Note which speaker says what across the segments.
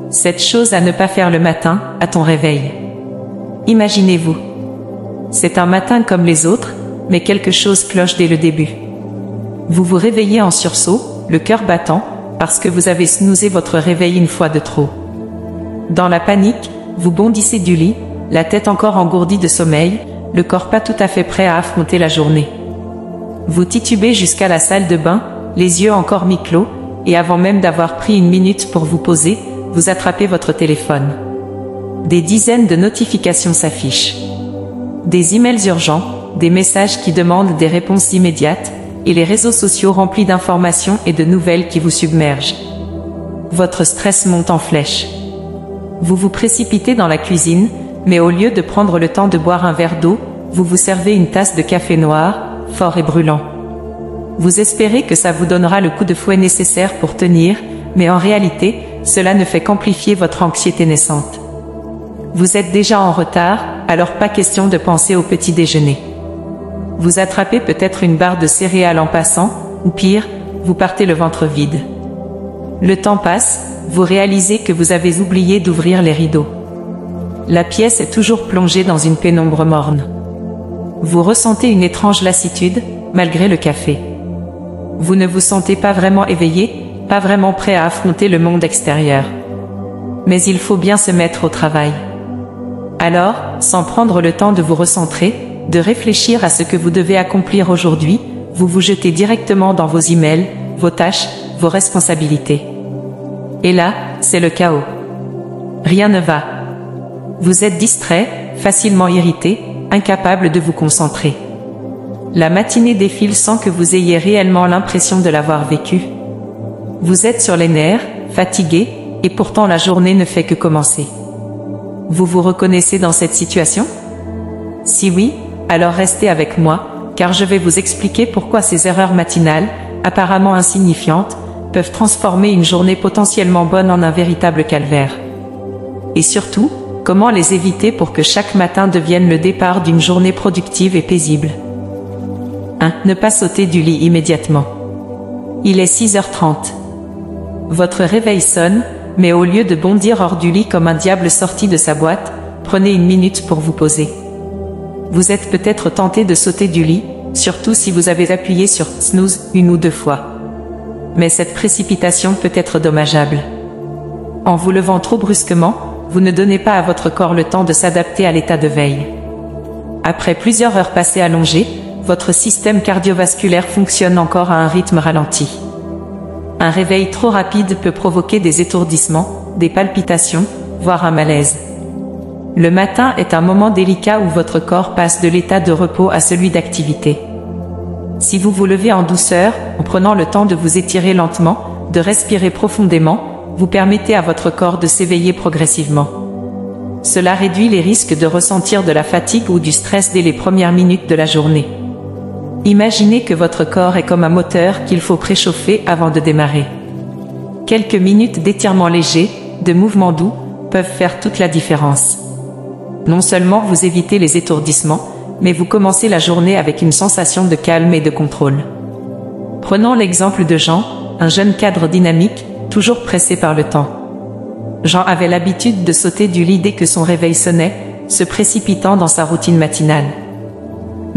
Speaker 1: Cette chose à ne pas faire le matin, à ton réveil. Imaginez-vous. C'est un matin comme les autres, mais quelque chose cloche dès le début. Vous vous réveillez en sursaut, le cœur battant, parce que vous avez snoozé votre réveil une fois de trop. Dans la panique, vous bondissez du lit, la tête encore engourdie de sommeil, le corps pas tout à fait prêt à affronter la journée. Vous titubez jusqu'à la salle de bain, les yeux encore mi-clos, et avant même d'avoir pris une minute pour vous poser, vous attrapez votre téléphone. Des dizaines de notifications s'affichent. Des emails urgents, des messages qui demandent des réponses immédiates, et les réseaux sociaux remplis d'informations et de nouvelles qui vous submergent. Votre stress monte en flèche. Vous vous précipitez dans la cuisine, mais au lieu de prendre le temps de boire un verre d'eau, vous vous servez une tasse de café noir, fort et brûlant. Vous espérez que ça vous donnera le coup de fouet nécessaire pour tenir, mais en réalité, cela ne fait qu'amplifier votre anxiété naissante. Vous êtes déjà en retard, alors pas question de penser au petit déjeuner. Vous attrapez peut-être une barre de céréales en passant, ou pire, vous partez le ventre vide. Le temps passe, vous réalisez que vous avez oublié d'ouvrir les rideaux. La pièce est toujours plongée dans une pénombre morne. Vous ressentez une étrange lassitude, malgré le café. Vous ne vous sentez pas vraiment éveillé, pas vraiment prêt à affronter le monde extérieur. Mais il faut bien se mettre au travail. Alors, sans prendre le temps de vous recentrer, de réfléchir à ce que vous devez accomplir aujourd'hui, vous vous jetez directement dans vos emails, vos tâches, vos responsabilités. Et là, c'est le chaos. Rien ne va. Vous êtes distrait, facilement irrité, incapable de vous concentrer. La matinée défile sans que vous ayez réellement l'impression de l'avoir vécue. Vous êtes sur les nerfs, fatigué, et pourtant la journée ne fait que commencer. Vous vous reconnaissez dans cette situation? Si oui, alors restez avec moi, car je vais vous expliquer pourquoi ces erreurs matinales, apparemment insignifiantes, peuvent transformer une journée potentiellement bonne en un véritable calvaire. Et surtout, comment les éviter pour que chaque matin devienne le départ d'une journée productive et paisible. 1. Ne pas sauter du lit immédiatement. Il est 6h30. Votre réveil sonne, mais au lieu de bondir hors du lit comme un diable sorti de sa boîte, prenez une minute pour vous poser. Vous êtes peut-être tenté de sauter du lit, surtout si vous avez appuyé sur « snooze » une ou deux fois. Mais cette précipitation peut être dommageable. En vous levant trop brusquement, vous ne donnez pas à votre corps le temps de s'adapter à l'état de veille. Après plusieurs heures passées allongées, votre système cardiovasculaire fonctionne encore à un rythme ralenti. Un réveil trop rapide peut provoquer des étourdissements, des palpitations, voire un malaise. Le matin est un moment délicat où votre corps passe de l'état de repos à celui d'activité. Si vous vous levez en douceur, en prenant le temps de vous étirer lentement, de respirer profondément, vous permettez à votre corps de s'éveiller progressivement. Cela réduit les risques de ressentir de la fatigue ou du stress dès les premières minutes de la journée. Imaginez que votre corps est comme un moteur qu'il faut préchauffer avant de démarrer. Quelques minutes d'étirement léger, de mouvements doux, peuvent faire toute la différence. Non seulement vous évitez les étourdissements, mais vous commencez la journée avec une sensation de calme et de contrôle. Prenons l'exemple de Jean, un jeune cadre dynamique, toujours pressé par le temps. Jean avait l'habitude de sauter du lit dès que son réveil sonnait, se précipitant dans sa routine matinale.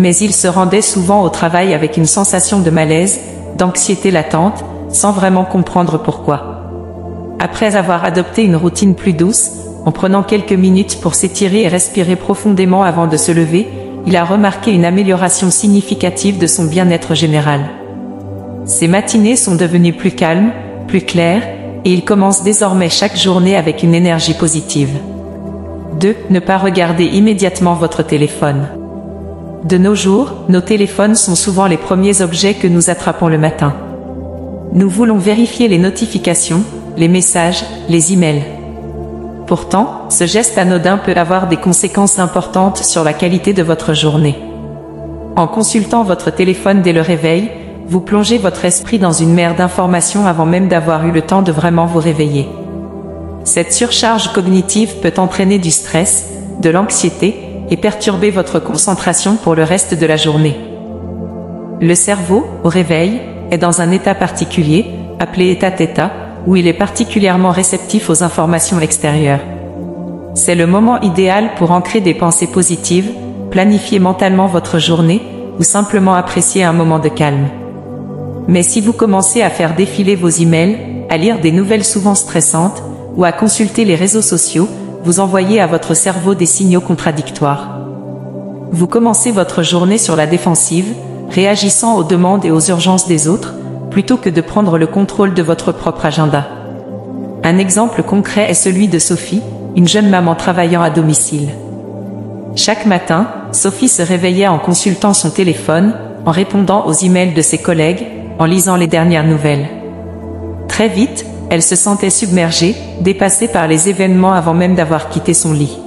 Speaker 1: Mais il se rendait souvent au travail avec une sensation de malaise, d'anxiété latente, sans vraiment comprendre pourquoi. Après avoir adopté une routine plus douce, en prenant quelques minutes pour s'étirer et respirer profondément avant de se lever, il a remarqué une amélioration significative de son bien-être général. Ses matinées sont devenues plus calmes, plus claires, et il commence désormais chaque journée avec une énergie positive. 2. Ne pas regarder immédiatement votre téléphone. De nos jours, nos téléphones sont souvent les premiers objets que nous attrapons le matin. Nous voulons vérifier les notifications, les messages, les emails. Pourtant, ce geste anodin peut avoir des conséquences importantes sur la qualité de votre journée. En consultant votre téléphone dès le réveil, vous plongez votre esprit dans une mer d'informations avant même d'avoir eu le temps de vraiment vous réveiller. Cette surcharge cognitive peut entraîner du stress, de l'anxiété, et perturber votre concentration pour le reste de la journée. Le cerveau, au réveil, est dans un état particulier, appelé état θ, où il est particulièrement réceptif aux informations extérieures. C'est le moment idéal pour ancrer des pensées positives, planifier mentalement votre journée ou simplement apprécier un moment de calme. Mais si vous commencez à faire défiler vos emails, à lire des nouvelles souvent stressantes ou à consulter les réseaux sociaux, vous envoyez à votre cerveau des signaux contradictoires. Vous commencez votre journée sur la défensive, réagissant aux demandes et aux urgences des autres, plutôt que de prendre le contrôle de votre propre agenda. Un exemple concret est celui de Sophie, une jeune maman travaillant à domicile. Chaque matin, Sophie se réveillait en consultant son téléphone, en répondant aux emails de ses collègues, en lisant les dernières nouvelles. Très vite, elle se sentait submergée, dépassée par les événements avant même d'avoir quitté son lit.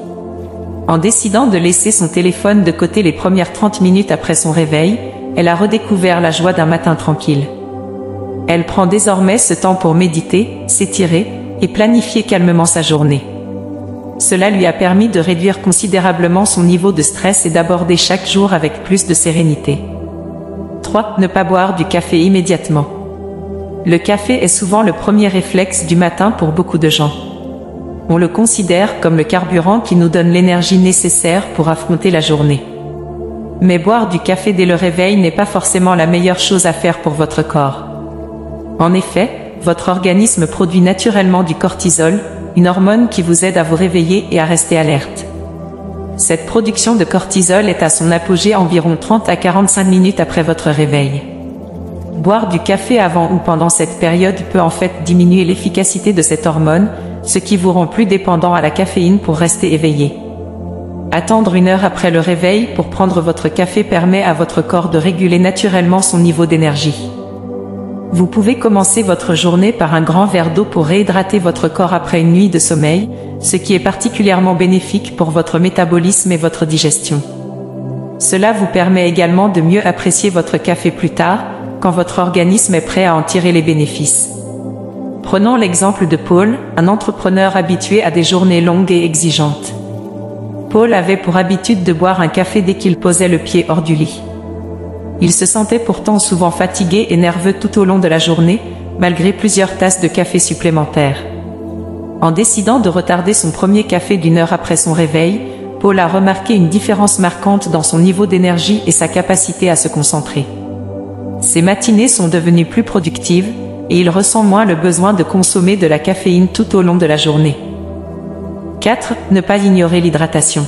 Speaker 1: En décidant de laisser son téléphone de côté les premières 30 minutes après son réveil, elle a redécouvert la joie d'un matin tranquille. Elle prend désormais ce temps pour méditer, s'étirer et planifier calmement sa journée. Cela lui a permis de réduire considérablement son niveau de stress et d'aborder chaque jour avec plus de sérénité. 3. Ne pas boire du café immédiatement. Le café est souvent le premier réflexe du matin pour beaucoup de gens. On le considère comme le carburant qui nous donne l'énergie nécessaire pour affronter la journée. Mais boire du café dès le réveil n'est pas forcément la meilleure chose à faire pour votre corps. En effet, votre organisme produit naturellement du cortisol, une hormone qui vous aide à vous réveiller et à rester alerte. Cette production de cortisol est à son apogée environ 30 à 45 minutes après votre réveil. Boire du café avant ou pendant cette période peut en fait diminuer l'efficacité de cette hormone, ce qui vous rend plus dépendant à la caféine pour rester éveillé. Attendre 1 heure après le réveil pour prendre votre café permet à votre corps de réguler naturellement son niveau d'énergie. Vous pouvez commencer votre journée par un grand verre d'eau pour réhydrater votre corps après une nuit de sommeil, ce qui est particulièrement bénéfique pour votre métabolisme et votre digestion. Cela vous permet également de mieux apprécier votre café plus tard, quand votre organisme est prêt à en tirer les bénéfices. Prenons l'exemple de Paul, un entrepreneur habitué à des journées longues et exigeantes. Paul avait pour habitude de boire un café dès qu'il posait le pied hors du lit. Il se sentait pourtant souvent fatigué et nerveux tout au long de la journée, malgré plusieurs tasses de café supplémentaires. En décidant de retarder son premier café d'1 heure après son réveil, Paul a remarqué une différence marquante dans son niveau d'énergie et sa capacité à se concentrer. Ses matinées sont devenues plus productives, et il ressent moins le besoin de consommer de la caféine tout au long de la journée. 4. Ne pas ignorer l'hydratation.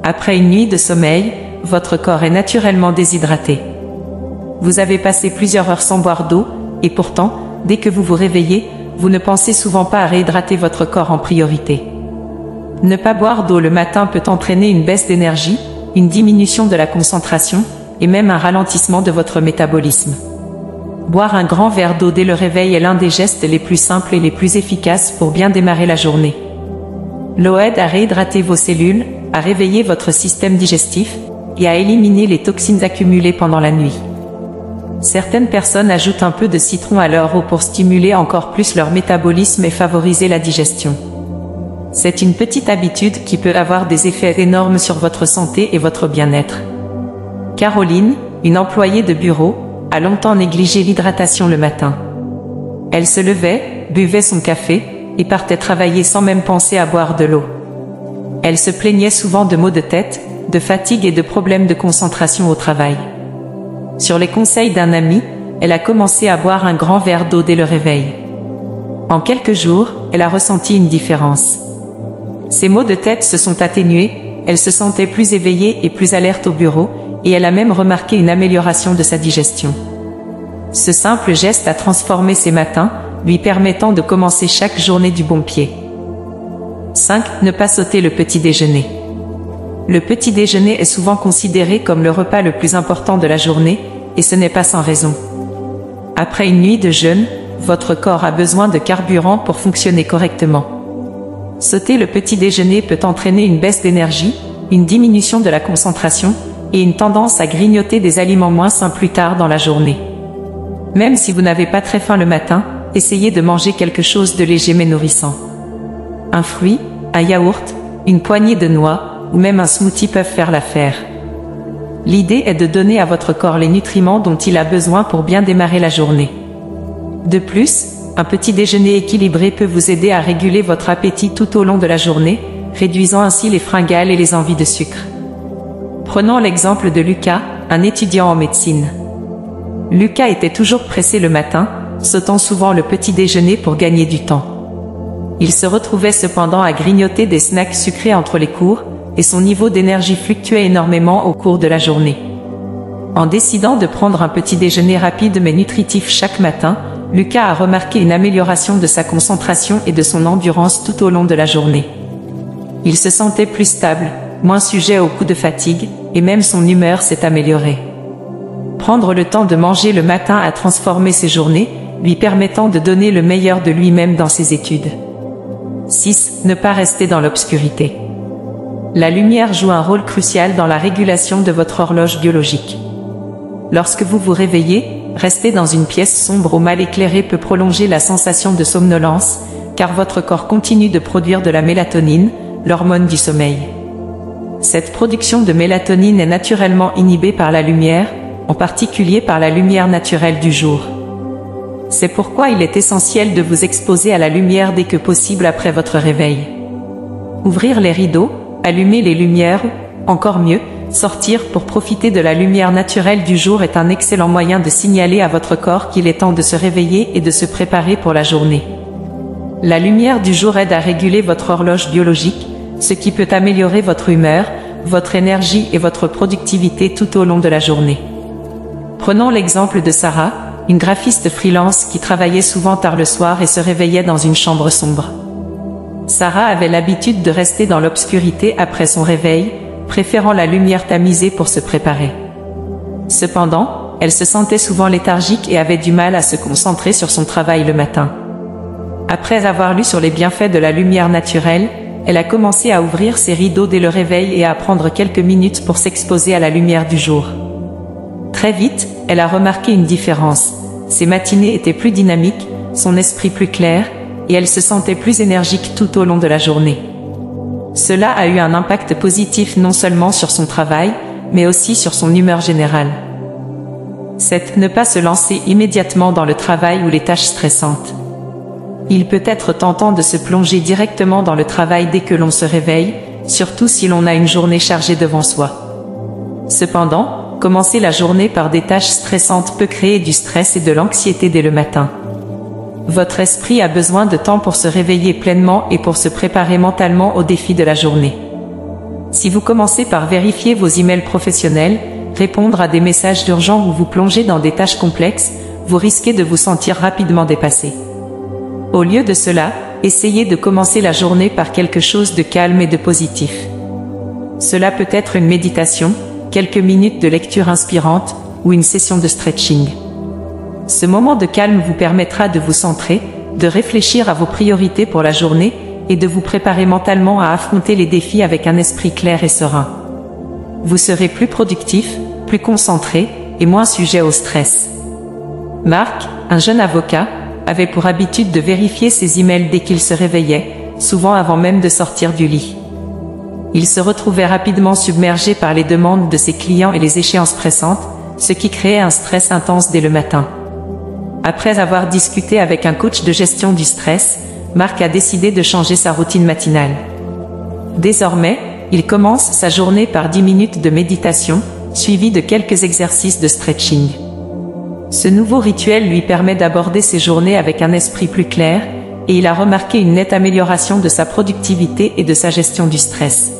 Speaker 1: Après une nuit de sommeil, votre corps est naturellement déshydraté. Vous avez passé plusieurs heures sans boire d'eau, et pourtant, dès que vous vous réveillez, vous ne pensez souvent pas à réhydrater votre corps en priorité. Ne pas boire d'eau le matin peut entraîner une baisse d'énergie, une diminution de la concentration, et même un ralentissement de votre métabolisme. Boire un grand verre d'eau dès le réveil est l'un des gestes les plus simples et les plus efficaces pour bien démarrer la journée. L'eau aide à réhydrater vos cellules, à réveiller votre système digestif, et à éliminer les toxines accumulées pendant la nuit. Certaines personnes ajoutent un peu de citron à leur eau pour stimuler encore plus leur métabolisme et favoriser la digestion. C'est une petite habitude qui peut avoir des effets énormes sur votre santé et votre bien-être. Caroline, une employée de bureau, a longtemps négligé l'hydratation le matin. Elle se levait, buvait son café, et partait travailler sans même penser à boire de l'eau. Elle se plaignait souvent de maux de tête, de fatigue et de problèmes de concentration au travail. Sur les conseils d'un ami, elle a commencé à boire un grand verre d'eau dès le réveil. En quelques jours, elle a ressenti une différence. Ses maux de tête se sont atténués, elle se sentait plus éveillée et plus alerte au bureau, et elle a même remarqué une amélioration de sa digestion. Ce simple geste a transformé ses matins, lui permettant de commencer chaque journée du bon pied. 5. Ne pas sauter le petit déjeuner. Le petit déjeuner est souvent considéré comme le repas le plus important de la journée, et ce n'est pas sans raison. Après une nuit de jeûne, votre corps a besoin de carburant pour fonctionner correctement. Sauter le petit déjeuner peut entraîner une baisse d'énergie, une diminution de la concentration, et une tendance à grignoter des aliments moins sains plus tard dans la journée. Même si vous n'avez pas très faim le matin, essayez de manger quelque chose de léger mais nourrissant. Un fruit, un yaourt, une poignée de noix, ou même un smoothie peuvent faire l'affaire. L'idée est de donner à votre corps les nutriments dont il a besoin pour bien démarrer la journée. De plus, un petit déjeuner équilibré peut vous aider à réguler votre appétit tout au long de la journée, réduisant ainsi les fringales et les envies de sucre. Prenons l'exemple de Lucas, un étudiant en médecine. Lucas était toujours pressé le matin, sautant souvent le petit déjeuner pour gagner du temps. Il se retrouvait cependant à grignoter des snacks sucrés entre les cours, et son niveau d'énergie fluctuait énormément au cours de la journée. En décidant de prendre un petit déjeuner rapide mais nutritif chaque matin, Lucas a remarqué une amélioration de sa concentration et de son endurance tout au long de la journée. Il se sentait plus stable, moins sujet aux coups de fatigue, et même son humeur s'est améliorée. Prendre le temps de manger le matin a transformé ses journées, lui permettant de donner le meilleur de lui-même dans ses études. 6. Ne pas rester dans l'obscurité. La lumière joue un rôle crucial dans la régulation de votre horloge biologique. Lorsque vous vous réveillez, rester dans une pièce sombre ou mal éclairée peut prolonger la sensation de somnolence, car votre corps continue de produire de la mélatonine, l'hormone du sommeil. Cette production de mélatonine est naturellement inhibée par la lumière, en particulier par la lumière naturelle du jour. C'est pourquoi il est essentiel de vous exposer à la lumière dès que possible après votre réveil. Ouvrir les rideaux, allumer les lumières, encore mieux, sortir pour profiter de la lumière naturelle du jour est un excellent moyen de signaler à votre corps qu'il est temps de se réveiller et de se préparer pour la journée. La lumière du jour aide à réguler votre horloge biologique, ce qui peut améliorer votre humeur, votre énergie et votre productivité tout au long de la journée. Prenons l'exemple de Sarah, une graphiste freelance qui travaillait souvent tard le soir et se réveillait dans une chambre sombre. Sarah avait l'habitude de rester dans l'obscurité après son réveil, préférant la lumière tamisée pour se préparer. Cependant, elle se sentait souvent léthargique et avait du mal à se concentrer sur son travail le matin. Après avoir lu sur les bienfaits de la lumière naturelle, elle a commencé à ouvrir ses rideaux dès le réveil et à prendre quelques minutes pour s'exposer à la lumière du jour. Très vite, elle a remarqué une différence. Ses matinées étaient plus dynamiques, son esprit plus clair, et elle se sentait plus énergique tout au long de la journée. Cela a eu un impact positif non seulement sur son travail, mais aussi sur son humeur générale. 7. Ne pas se lancer immédiatement dans le travail ou les tâches stressantes. Il peut être tentant de se plonger directement dans le travail dès que l'on se réveille, surtout si l'on a une journée chargée devant soi. Cependant, commencer la journée par des tâches stressantes peut créer du stress et de l'anxiété dès le matin. Votre esprit a besoin de temps pour se réveiller pleinement et pour se préparer mentalement aux défis de la journée. Si vous commencez par vérifier vos emails professionnels, répondre à des messages d'urgence ou vous plonger dans des tâches complexes, vous risquez de vous sentir rapidement dépassé. Au lieu de cela, essayez de commencer la journée par quelque chose de calme et de positif. Cela peut être une méditation, quelques minutes de lecture inspirante ou une session de stretching. Ce moment de calme vous permettra de vous centrer, de réfléchir à vos priorités pour la journée et de vous préparer mentalement à affronter les défis avec un esprit clair et serein. Vous serez plus productif, plus concentré et moins sujet au stress. Marc, un jeune avocat, avait pour habitude de vérifier ses emails dès qu'il se réveillait, souvent avant même de sortir du lit. Il se retrouvait rapidement submergé par les demandes de ses clients et les échéances pressantes, ce qui créait un stress intense dès le matin. Après avoir discuté avec un coach de gestion du stress, Marc a décidé de changer sa routine matinale. Désormais, il commence sa journée par 10 minutes de méditation, suivi de quelques exercices de stretching. Ce nouveau rituel lui permet d'aborder ses journées avec un esprit plus clair, et il a remarqué une nette amélioration de sa productivité et de sa gestion du stress.